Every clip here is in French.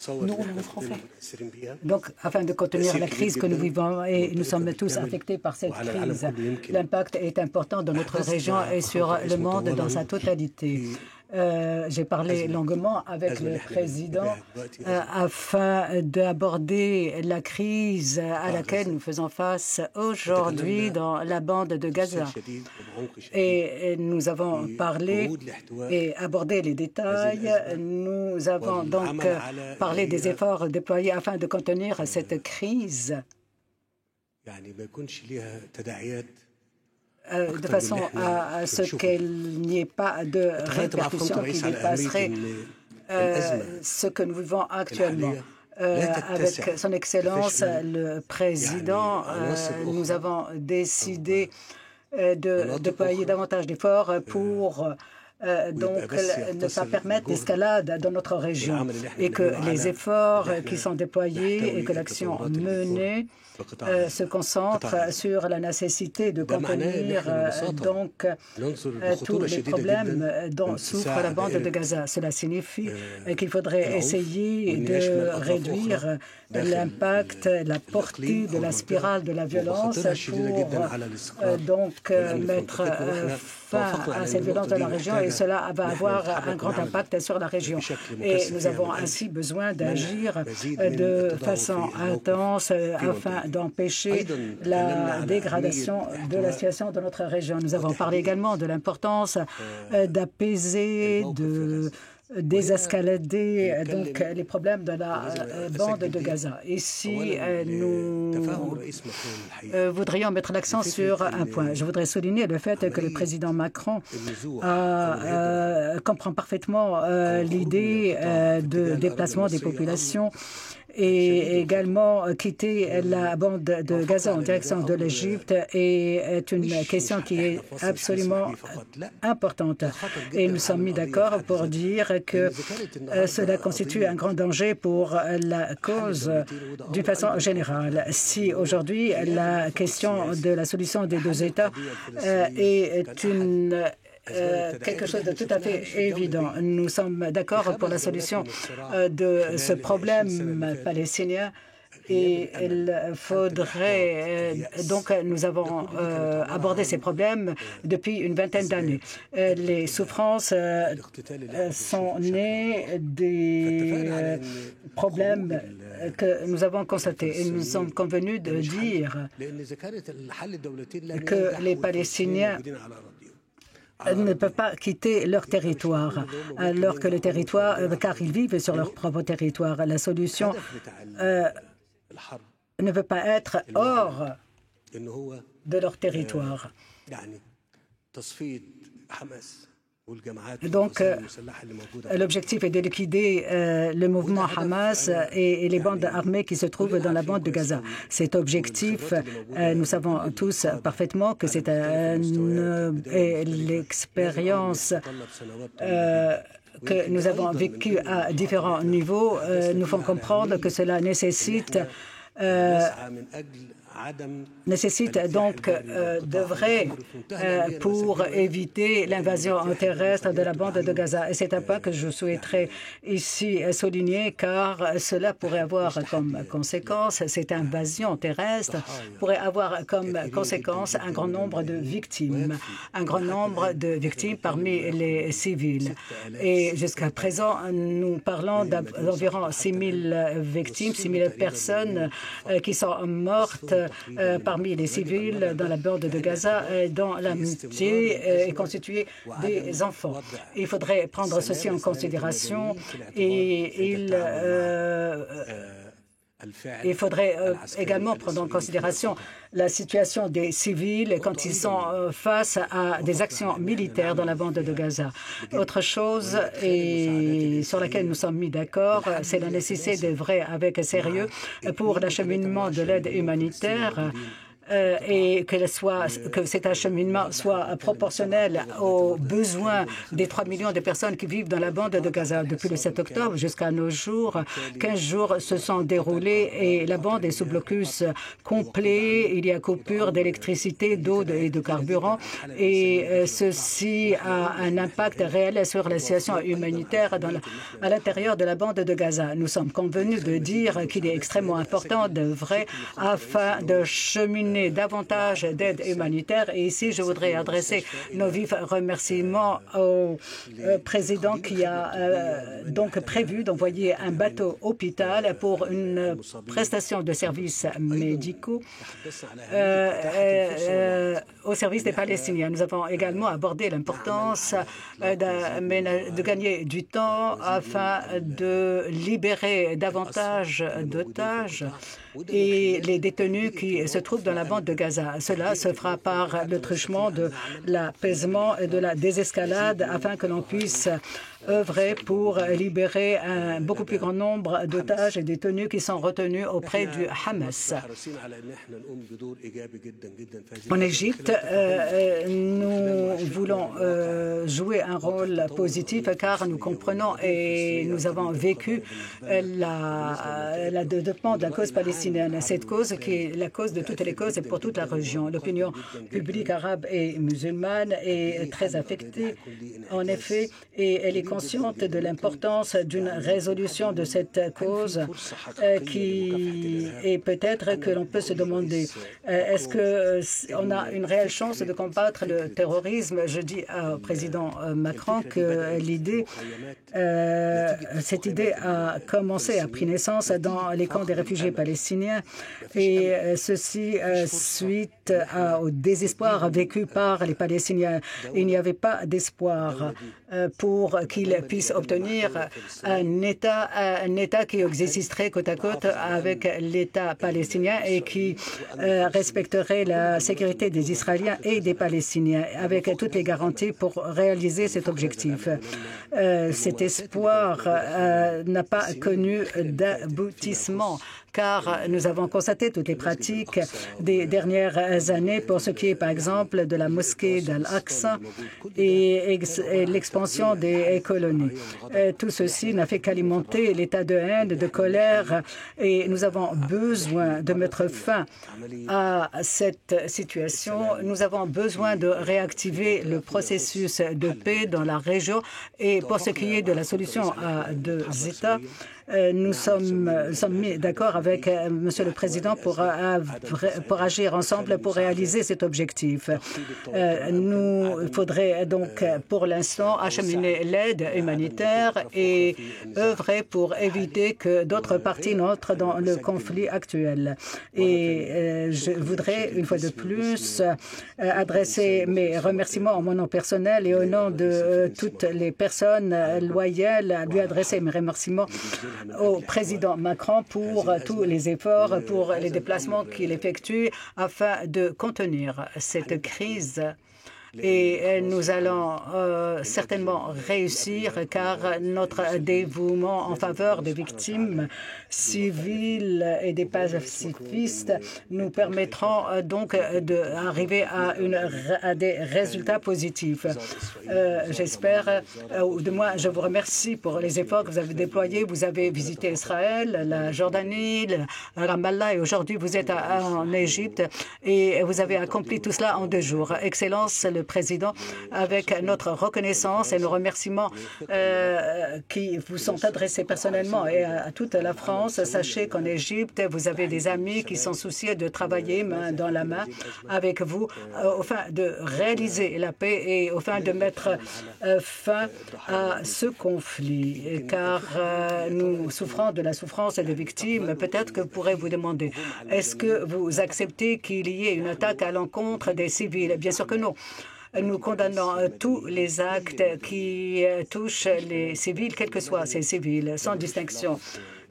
Nous, le français. Donc, afin de contenir la crise que nous vivons, et nous sommes tous affectés par cette crise, l'impact est important dans notre région et sur le monde dans sa totalité. J'ai parlé longuement avec le président afin d'aborder la crise à laquelle nous faisons face aujourd'hui dans la bande de Gaza. Et nous avons parlé et abordé les détails. Nous avons donc parlé des efforts déployés afin de contenir cette crise. De façon à ce qu'il n'y ait pas de répercussions qui dépasseraient ce que nous vivons actuellement. Avec son Excellence, le Président, nous avons décidé de déployer davantage d'efforts pour donc ne pas permettre d'escalade dans notre région et que les efforts qui sont déployés et que l'action menée se concentre sur la nécessité de contenir donc tous les problèmes dont souffre la bande de Gaza. Cela signifie qu'il faudrait essayer de réduire l'impact, la portée de la spirale de la violence pour donc mettre fin à cette violence dans la région, et cela va avoir un grand impact sur la région. Et nous avons ainsi besoin d'agir de façon intense afin d'empêcher la dégradation de la situation de notre région. Nous avons parlé également de l'importance d'apaiser, de désescalader donc les problèmes de la bande de Gaza. Ici, nous voudrions mettre l'accent sur un point. Je voudrais souligner le fait que le président Macron comprend parfaitement l'idée de déplacement des populations et également quitter la bande de Gaza en direction de l'Égypte est une question qui est absolument importante. Et nous sommes mis d'accord pour dire que cela constitue un grand danger pour la cause d'une façon générale. Si aujourd'hui la question de la solution des deux États est quelque chose de tout à fait évident. Nous sommes d'accord pour la solution de ce problème palestinien. Et il faudrait donc nous avons abordé ces problèmes depuis une vingtaine d'années. Les souffrances sont nées des problèmes que nous avons constatés. Et nous sommes convenus de dire que les Palestiniens ne peuvent pas quitter leur territoire, alors que le territoire, car ils vivent sur leur propre territoire. La solution ne peut pas être hors de leur territoire. Donc, l'objectif est de liquider le mouvement Hamas et les bandes armées qui se trouvent dans la bande de Gaza. Cet objectif, nous savons tous parfaitement que c'est l'expérience que nous avons vécue à différents niveaux nous font comprendre que cela nécessite donc d'œuvrer pour éviter l'invasion terrestre de la bande de Gaza. Et c'est un point que je souhaiterais ici souligner, car cela pourrait avoir comme conséquence, cette invasion terrestre pourrait avoir comme conséquence un grand nombre de victimes, parmi les civils. Et jusqu'à présent, nous parlons d'environ 6 000 victimes, 6 000 personnes qui sont mortes parmi les civils dans la bande de Gaza, dont la moitié est constituée des enfants. Il faudrait prendre ceci en considération et il faudrait également prendre en considération la situation des civils quand ils sont face à des actions militaires dans la bande de Gaza. Autre chose et sur laquelle nous sommes mis d'accord, c'est la nécessité d'œuvrer avec sérieux pour l'acheminement de l'aide humanitaire et que cet acheminement soit proportionnel aux besoins des 3 millions de personnes qui vivent dans la bande de Gaza. Depuis le 7 octobre jusqu'à nos jours, 15 jours se sont déroulés et la bande est sous blocus complet. Il y a coupure d'électricité, d'eau et de carburant et ceci a un impact réel sur la situation humanitaire à l'intérieur de la bande de Gaza. Nous sommes convenus de dire qu'il est extrêmement important d'œuvrer afin de cheminer davantage d'aide humanitaire. Et ici, je voudrais adresser nos vifs remerciements au président qui a donc prévu d'envoyer un bateau hôpital pour une prestation de services médicaux au service des Palestiniens. Nous avons également abordé l'importance de gagner du temps afin de libérer davantage d'otages et les détenus qui se trouvent dans la bande de Gaza. Cela se fera par le truchement de l'apaisement et de la désescalade afin que l'on puisse œuvrer pour libérer un beaucoup plus grand nombre d'otages et détenus qui sont retenus auprès du Hamas. En Égypte, nous voulons jouer un rôle positif car nous comprenons et nous avons vécu le développement de la cause palestinienne. Cette cause qui est la cause de toutes les causes et pour toute la région. L'opinion publique arabe et musulmane est très affectée, en effet, et elle est consciente de l'importance d'une résolution de cette cause et peut-être que l'on peut se demander est-ce qu'on a une réelle chance de combattre le terrorisme. Je dis au président Macron que cette idée a commencé, a pris naissance dans les camps des réfugiés palestiniens et ceci suite au désespoir vécu par les Palestiniens. Il n'y avait pas d'espoir pour qu'ils puissent obtenir un État qui existerait côte à côte avec l'État palestinien et qui respecterait la sécurité des Israéliens et des Palestiniens avec toutes les garanties pour réaliser cet objectif. Cet espoir n'a pas connu d'aboutissement car nous avons constaté toutes les pratiques des dernières années pour ce qui est, par exemple, de la mosquée d'Al-Aqsa et l'expansion des colonies. Tout ceci n'a fait qu'alimenter l'état de haine, de colère, et nous avons besoin de mettre fin à cette situation. Nous avons besoin de réactiver le processus de paix dans la région et pour ce qui est de la solution à 2 États, nous sommes mis d'accord avec Monsieur le Président pour agir ensemble pour réaliser cet objectif. Il faudrait donc pour l'instant acheminer l'aide humanitaire et œuvrer pour éviter que d'autres parties n'entrent dans le conflit actuel. Et je voudrais une fois de plus adresser mes remerciements en mon nom personnel et au nom de toutes les personnes loyales, lui adresser mes remerciements au président Macron pour tous les efforts, pour les déplacements qu'il effectue afin de contenir cette crise. Et nous allons certainement réussir car notre dévouement en faveur des victimes civiles et des pacifistes nous permettront donc d'arriver à des résultats positifs. J'espère, ou de moins je vous remercie pour les efforts que vous avez déployés. Vous avez visité Israël, la Jordanie, Ramallah et aujourd'hui vous êtes en Égypte et vous avez accompli tout cela en 2 jours. Excellence, le Président, avec notre reconnaissance et nos remerciements qui vous sont adressés personnellement et à toute la France. Sachez qu'en Égypte, vous avez des amis qui sont soucieux de travailler main dans la main avec vous afin de réaliser la paix et afin de mettre fin à ce conflit. Car nous souffrons de la souffrance des victimes. Peut-être que pourrez-vous demander, est-ce que vous acceptez qu'il y ait une attaque à l'encontre des civils? Bien sûr que non. Nous condamnons tous les actes qui touchent les civils, quels que soient ces civils, sans distinction.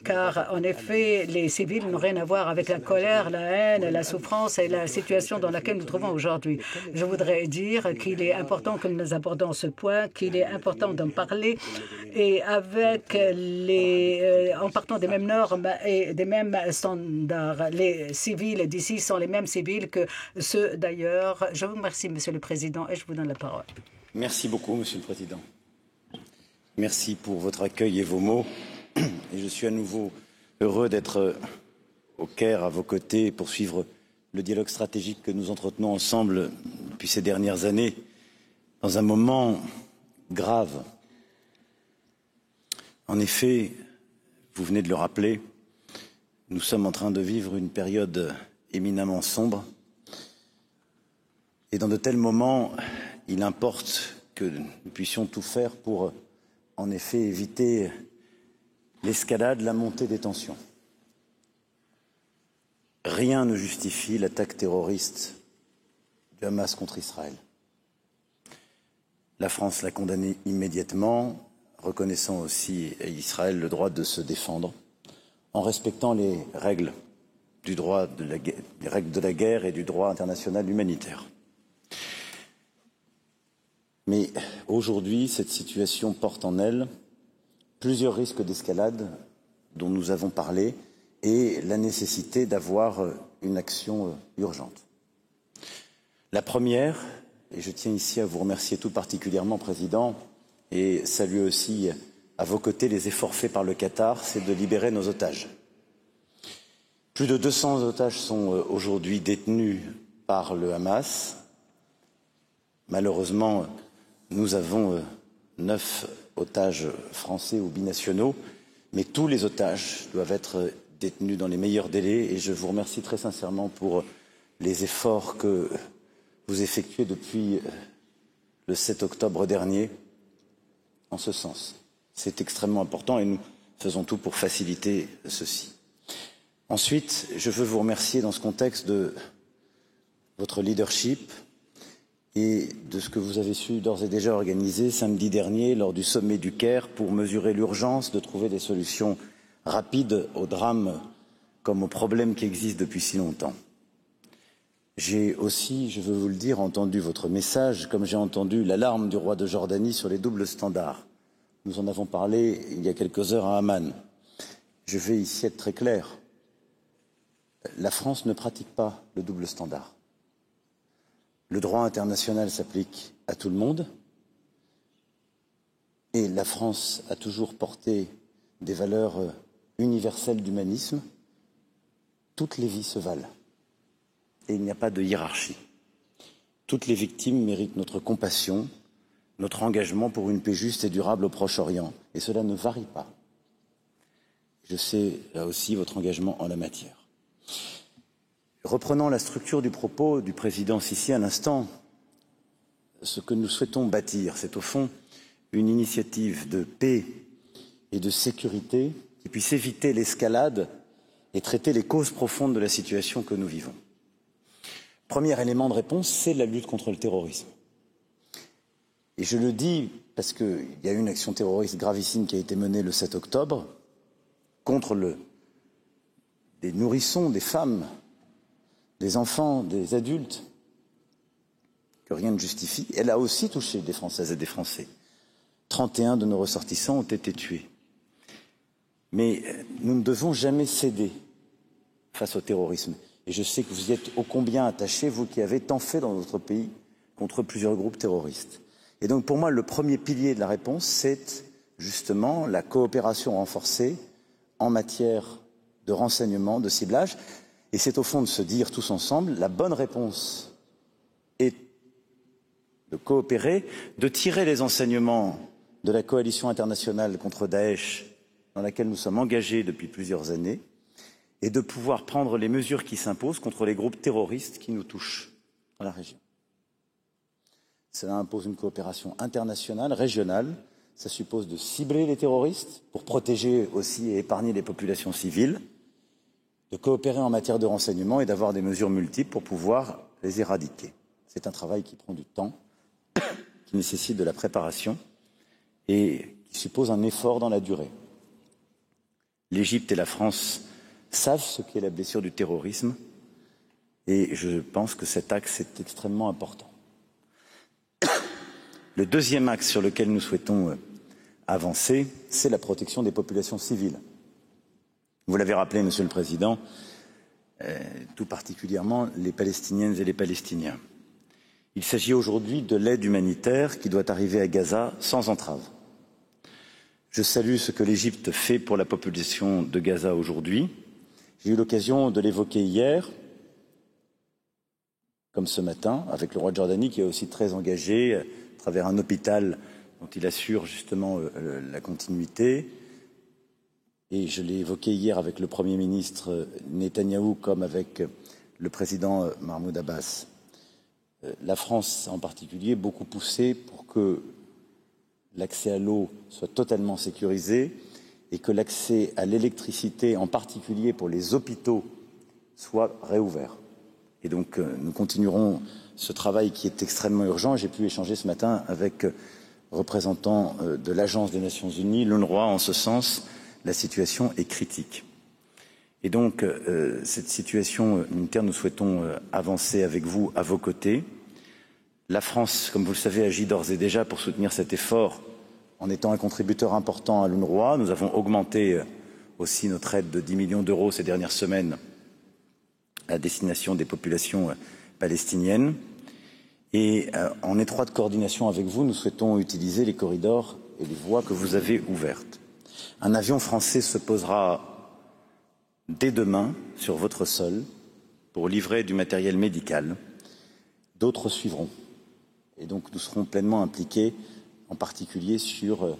car en effet, les civils n'ont rien à voir avec la colère, la haine, la souffrance et la situation dans laquelle nous nous trouvons aujourd'hui. Je voudrais dire qu'il est important que nous abordons ce point, qu'il est important d'en parler et avec en partant des mêmes normes et des mêmes standards. Les civils d'ici sont les mêmes civils que ceux d'ailleurs. Je vous remercie, Monsieur le Président, et je vous donne la parole. Merci beaucoup, Monsieur le Président. Merci pour votre accueil et vos mots. Et je suis à nouveau heureux d'être au Caire, à vos côtés, pour suivre le dialogue stratégique que nous entretenons ensemble depuis ces dernières années, dans un moment grave. En effet, vous venez de le rappeler, nous sommes en train de vivre une période éminemment sombre. Et dans de tels moments, il importe que nous puissions tout faire pour, en effet, éviter l'escalade, la montée des tensions. Rien ne justifie l'attaque terroriste du Hamas contre Israël. La France l'a condamné immédiatement, reconnaissant aussi à Israël le droit de se défendre, en respectant les règles du droit les règles de la guerre et du droit international humanitaire. Mais aujourd'hui, cette situation porte en elle plusieurs risques d'escalade dont nous avons parlé et la nécessité d'avoir une action urgente. La première, et je tiens ici à vous remercier tout particulièrement, Président, et saluer aussi à vos côtés les efforts faits par le Qatar, c'est de libérer nos otages. Plus de 200 otages sont aujourd'hui détenus par le Hamas. Malheureusement, nous avons 9 otages français ou binationaux, mais tous les otages doivent être détenus dans les meilleurs délais et je vous remercie très sincèrement pour les efforts que vous effectuez depuis le 7 octobre dernier en ce sens. C'est extrêmement important et nous faisons tout pour faciliter ceci. Ensuite, je veux vous remercier dans ce contexte de votre leadership et de ce que vous avez su d'ores et déjà organiser samedi dernier lors du sommet du Caire pour mesurer l'urgence de trouver des solutions rapides aux drames comme aux problèmes qui existent depuis si longtemps. J'ai aussi, je veux vous le dire, entendu votre message, comme j'ai entendu l'alarme du roi de Jordanie sur les doubles standards. Nous en avons parlé il y a quelques heures à Amman. Je vais ici être très clair. La France ne pratique pas le double standard. Le droit international s'applique à tout le monde et la France a toujours porté des valeurs universelles d'humanisme. Toutes les vies se valent et il n'y a pas de hiérarchie. Toutes les victimes méritent notre compassion, notre engagement pour une paix juste et durable au Proche-Orient et cela ne varie pas. Je sais là aussi votre engagement en la matière. Reprenant la structure du propos du président Sissi à l'instant, ce que nous souhaitons bâtir, c'est au fond une initiative de paix et de sécurité qui puisse éviter l'escalade et traiter les causes profondes de la situation que nous vivons. Premier élément de réponse, c'est la lutte contre le terrorisme. Et je le dis parce qu'il y a eu une action terroriste gravissime qui a été menée le 7 octobre contre des nourrissons, des femmes, des enfants, des adultes, que rien ne justifie. Elle a aussi touché des Françaises et des Français. 31 de nos ressortissants ont été tués. Mais nous ne devons jamais céder face au terrorisme. Et je sais que vous y êtes ô combien attachés, vous qui avez tant fait dans notre pays contre plusieurs groupes terroristes. Et donc pour moi, le premier pilier de la réponse, c'est justement la coopération renforcée en matière de renseignement, de ciblage. Et c'est au fond de se dire tous ensemble, la bonne réponse est de coopérer, de tirer les enseignements de la coalition internationale contre Daesh, dans laquelle nous sommes engagés depuis plusieurs années, et de pouvoir prendre les mesures qui s'imposent contre les groupes terroristes qui nous touchent dans la région. Cela impose une coopération internationale, régionale. Ça suppose de cibler les terroristes pour protéger aussi et épargner les populations civiles, de coopérer en matière de renseignement et d'avoir des mesures multiples pour pouvoir les éradiquer. C'est un travail qui prend du temps, qui nécessite de la préparation et qui suppose un effort dans la durée. L'Égypte et la France savent ce qu'est la blessure du terrorisme et je pense que cet axe est extrêmement important. Le deuxième axe sur lequel nous souhaitons avancer, c'est la protection des populations civiles. Vous l'avez rappelé, Monsieur le Président, tout particulièrement les Palestiniennes et les Palestiniens. Il s'agit aujourd'hui de l'aide humanitaire qui doit arriver à Gaza sans entrave. Je salue ce que l'Égypte fait pour la population de Gaza aujourd'hui. J'ai eu l'occasion de l'évoquer hier, comme ce matin, avec le roi de Jordanie qui est aussi très engagé à travers un hôpital dont il assure justement la continuité. Et je l'ai évoqué hier avec le Premier ministre Netanyahou comme avec le président Mahmoud Abbas. La France en particulier beaucoup poussé pour que l'accès à l'eau soit totalement sécurisé et que l'accès à l'électricité, en particulier pour les hôpitaux, soit réouvert. Et donc nous continuerons ce travail qui est extrêmement urgent. J'ai pu échanger ce matin avec représentants de l'Agence des Nations Unies, l'UNRWA, en ce sens, la situation est critique. Et donc cette situation humanitaire, nous souhaitons avancer avec vous, à vos côtés. La France, comme vous le savez, agit d'ores et déjà pour soutenir cet effort en étant un contributeur important à l'UNRWA. Nous avons augmenté aussi notre aide de 10 millions d'euros ces dernières semaines à destination des populations palestiniennes. Et en étroite coordination avec vous, nous souhaitons utiliser les corridors et les voies que vous avez ouvertes. Un avion français se posera dès demain sur votre sol pour livrer du matériel médical. D'autres suivront. Et donc nous serons pleinement impliqués, en particulier sur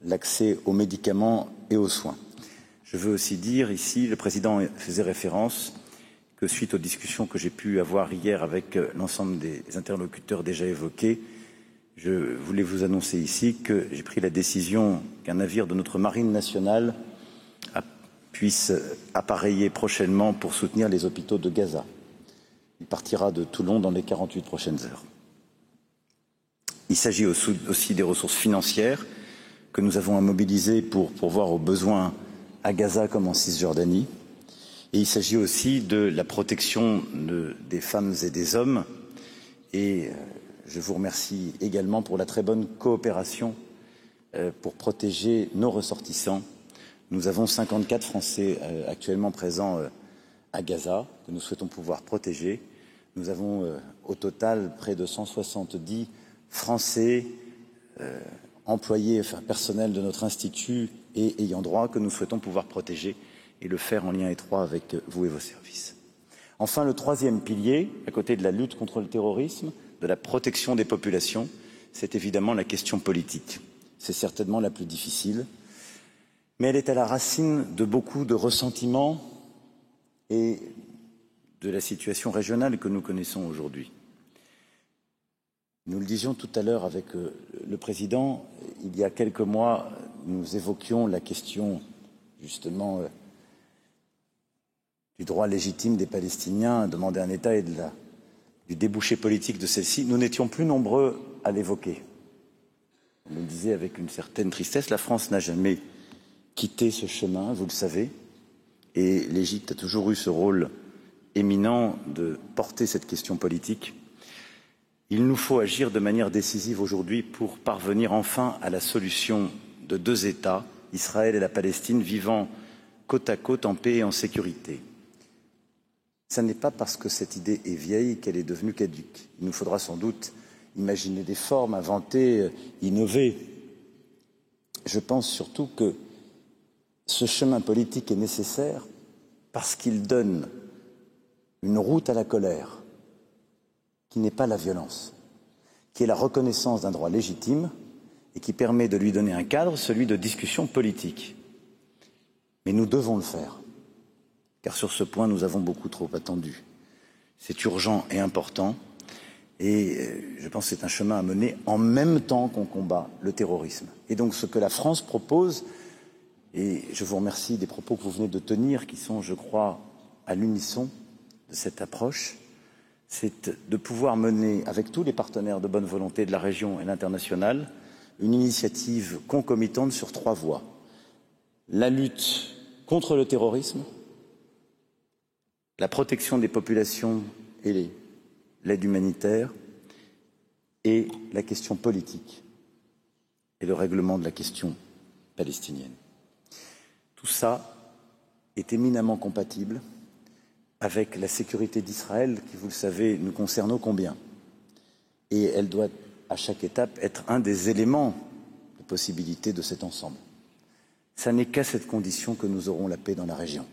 l'accès aux médicaments et aux soins. Je veux aussi dire ici, le Président faisait référence, que suite aux discussions que j'ai pu avoir hier avec l'ensemble des interlocuteurs déjà évoqués, je voulais vous annoncer ici que j'ai pris la décision qu'un navire de notre marine nationale puisse appareiller prochainement pour soutenir les hôpitaux de Gaza. Il partira de Toulon dans les 48 prochaines heures. Il s'agit aussi des ressources financières que nous avons à mobiliser pour pourvoir aux besoins à Gaza comme en Cisjordanie. Et il s'agit aussi de la protection des femmes et des hommes. Et je vous remercie également pour la très bonne coopération pour protéger nos ressortissants. Nous avons 54 Français actuellement présents à Gaza, que nous souhaitons pouvoir protéger. Nous avons au total près de 170 Français employés, personnels de notre institut et ayant droit que nous souhaitons pouvoir protéger et le faire en lien étroit avec vous et vos services. Enfin, le troisième pilier, à côté de la lutte contre le terrorisme, de la protection des populations, c'est évidemment la question politique. C'est certainement la plus difficile, mais elle est à la racine de beaucoup de ressentiments et de la situation régionale que nous connaissons aujourd'hui. Nous le disions tout à l'heure avec le Président, il y a quelques mois, nous évoquions la question justement du droit légitime des Palestiniens à demander un État et du débouché politique de celle-ci. Nous n'étions plus nombreux à l'évoquer. On le disait avec une certaine tristesse, la France n'a jamais quitté ce chemin, vous le savez, et l'Égypte a toujours eu ce rôle éminent de porter cette question politique. Il nous faut agir de manière décisive aujourd'hui pour parvenir enfin à la solution de deux États, Israël et la Palestine, vivant côte à côte en paix et en sécurité. Ce n'est pas parce que cette idée est vieille qu'elle est devenue caduque. Il nous faudra sans doute imaginer des formes, inventer, innover. Je pense surtout que ce chemin politique est nécessaire parce qu'il donne une route à la colère, qui n'est pas la violence, qui est la reconnaissance d'un droit légitime et qui permet de lui donner un cadre, celui de discussion politique. Mais nous devons le faire, car sur ce point, nous avons beaucoup trop attendu. C'est urgent et important, et je pense que c'est un chemin à mener en même temps qu'on combat le terrorisme. Et donc ce que la France propose, et je vous remercie des propos que vous venez de tenir, qui sont, je crois, à l'unisson de cette approche, c'est de pouvoir mener, avec tous les partenaires de bonne volonté de la région et l'international, une initiative concomitante sur trois voies. la lutte contre le terrorisme, la protection des populations et l'aide humanitaire, et la question politique et le règlement de la question palestinienne. Tout ça est éminemment compatible avec la sécurité d'Israël qui, vous le savez, nous concerne ô combien. Et elle doit, à chaque étape, être un des éléments de possibilité de cet ensemble. Ça n'est qu'à cette condition que nous aurons la paix dans la région.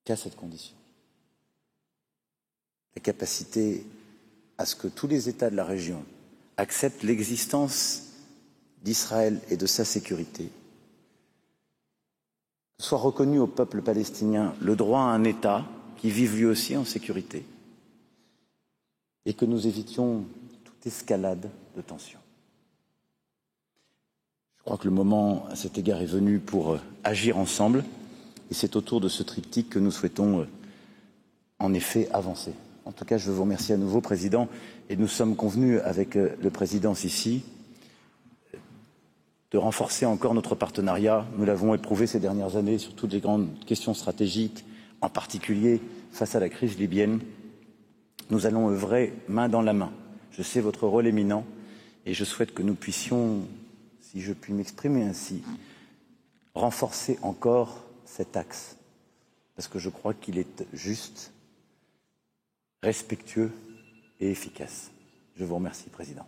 Qu'à cette condition. La capacité à ce que tous les États de la région acceptent l'existence d'Israël et de sa sécurité, que soit reconnu au peuple palestinien le droit à un État qui vive lui aussi en sécurité, et que nous évitions toute escalade de tensions. Je crois que le moment, à cet égard, est venu pour agir ensemble, et c'est autour de ce triptyque que nous souhaitons en effet avancer. En tout cas, je vous remercie à nouveau, Président, et nous sommes convenus avec le Président Sissi de renforcer encore notre partenariat. Nous l'avons éprouvé ces dernières années sur toutes les grandes questions stratégiques, en particulier face à la crise libyenne. Nous allons œuvrer main dans la main. Je sais votre rôle éminent et je souhaite que nous puissions, si je puis m'exprimer ainsi, renforcer encore cet axe, parce que je crois qu'il est juste, respectueux et efficace. Je vous remercie, Président.